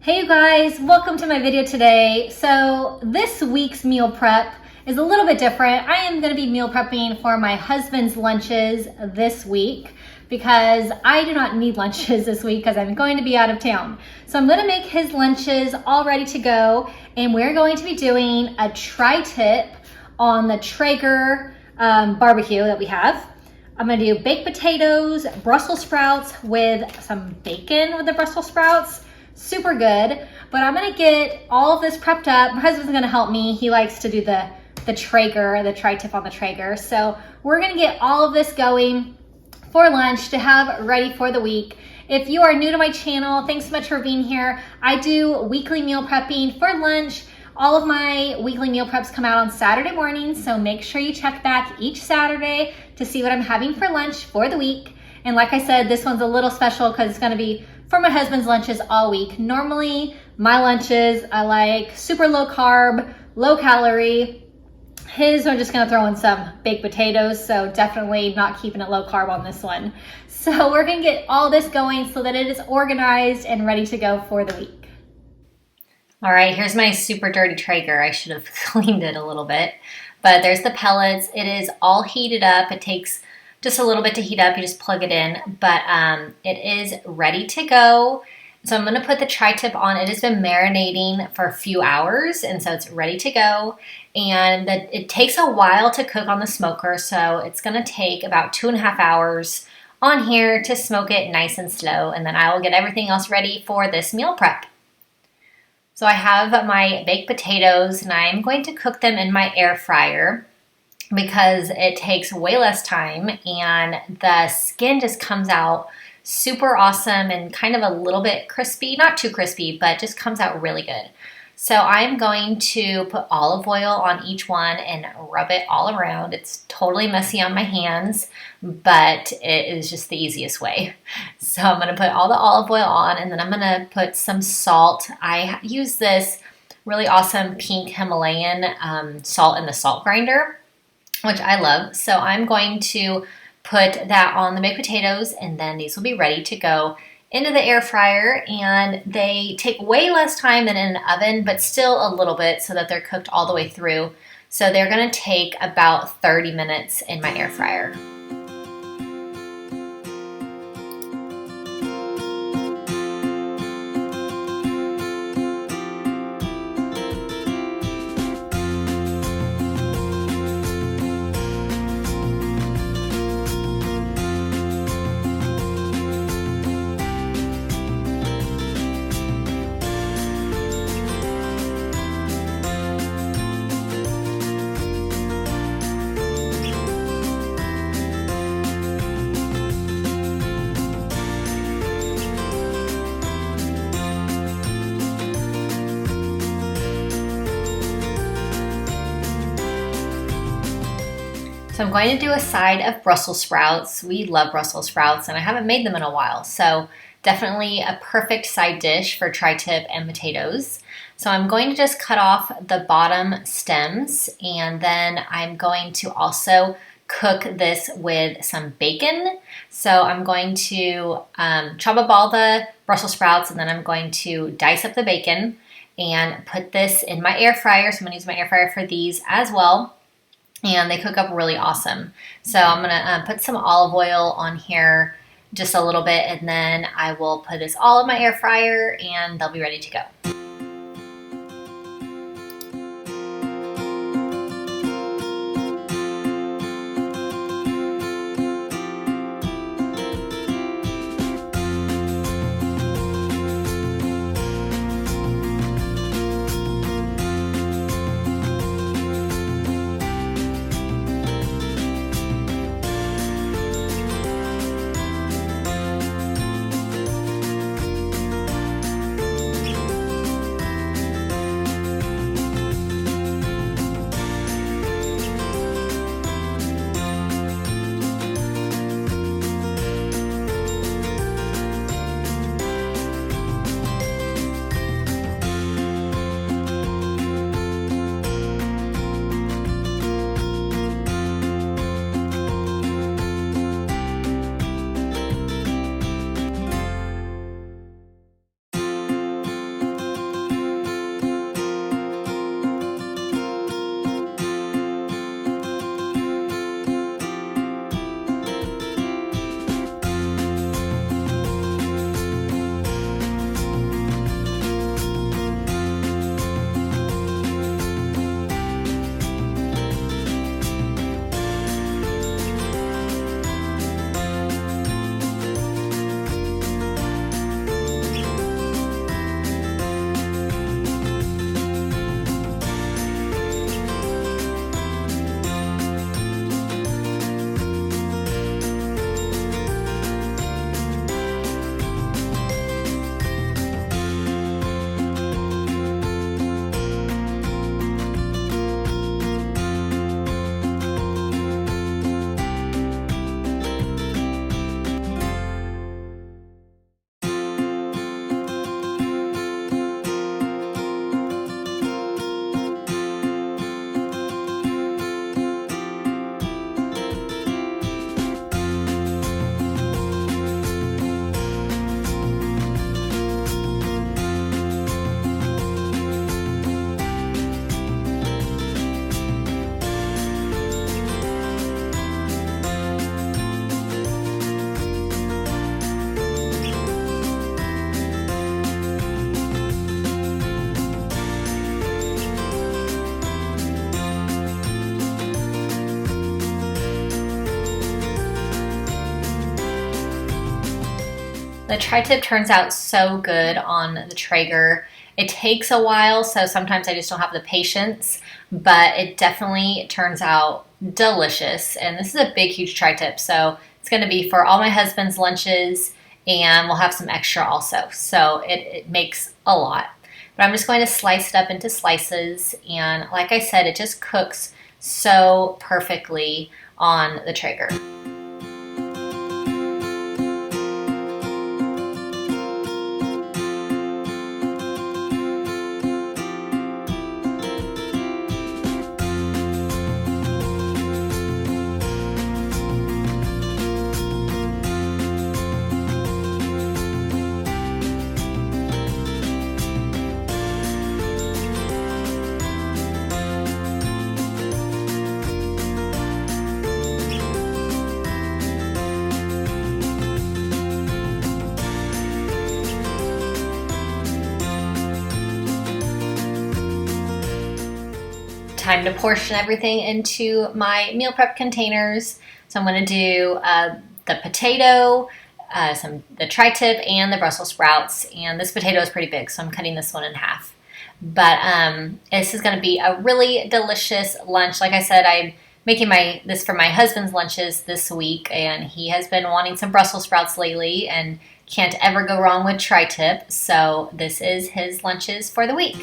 Hey you guys, welcome to my video today. So this week's meal prep is a little bit different. I am going to be meal prepping for my husband's lunches this week because I do not need lunches this week because I'm going to be out of town. So I'm going to make his lunches all ready to go, and we're going to be doing a tri-tip on the Traeger barbecue that we have. I'm going to do baked potatoes, Brussels sprouts with some bacon with the Brussels sprouts. Super good, but I'm gonna get all of this prepped up. My husband's gonna help me. He likes to do the Traeger, the tri-tip on the Traeger. So we're gonna get all of this going for lunch to have ready for the week. If you are new to my channel, thanks so much for being here. I do weekly meal prepping for lunch. All of my weekly meal preps come out on Saturday mornings, so make sure you check back each Saturday to see what I'm having for lunch for the week. And like I said, this one's a little special because it's gonna be for my husband's lunches all week. Normally, my lunches, I like super low carb, low calorie. His, I'm just gonna throw in some baked potatoes, so definitely not keeping it low carb on this one. So we're gonna get all this going so that it is organized and ready to go for the week. All right, here's my super dirty Traeger. I should have cleaned it a little bit, but there's the pellets. It is all heated up. It takes just a little bit to heat up. You just plug it in, but it is ready to go. So I'm gonna put the tri-tip on. It has been marinating for a few hours, and so it's ready to go. And it takes a while to cook on the smoker, so it's gonna take about 2.5 hours on here to smoke it nice and slow, and then I will get everything else ready for this meal prep. So I have my baked potatoes, and I'm going to cook them in my air fryer because it takes way less time and the skin just comes out super awesome and kind of a little bit crispy, not too crispy, but just comes out really good. So I'm going to put olive oil on each one and rub it all around. It's totally messy on my hands, but it is just the easiest way. So I'm gonna put all the olive oil on, and then I'm gonna put some salt. I use this really awesome pink Himalayan salt in the salt grinder, which I love. So I'm going to put that on the baked potatoes, and then these will be ready to go into the air fryer, and they take way less time than in an oven, but still a little bit so that they're cooked all the way through. So they're gonna take about 30 minutes in my air fryer. So I'm going to do a side of Brussels sprouts. We love Brussels sprouts, and I haven't made them in a while, so definitely a perfect side dish for tri-tip and potatoes. So I'm going to just cut off the bottom stems, and then I'm going to also cook this with some bacon. So I'm going to chop up all the Brussels sprouts, and then I'm going to dice up the bacon and put this in my air fryer. So I'm gonna use my air fryer for these as well. And they cook up really awesome. So I'm gonna put some olive oil on here, just a little bit, and then I will put this all in my air fryer, and they'll be ready to go. tri-tip turns out so good on the Traeger. It takes a while, so sometimes I just don't have the patience, but it definitely turns out delicious. And this is a big, huge tri-tip, so it's going to be for all my husband's lunches, and we'll have some extra also. So it makes a lot. But I'm just going to slice it up into slices, and like I said, it just cooks so perfectly on the Traeger. Time to portion everything into my meal prep containers. So I'm going to do the potato, the tri-tip, and the Brussels sprouts. And this potato is pretty big, so I'm cutting this one in half. But this is going to be a really delicious lunch. Like I said, I'm making this for my husband's lunches this week, and he has been wanting some Brussels sprouts lately, and can't ever go wrong with tri-tip. So this is his lunches for the week.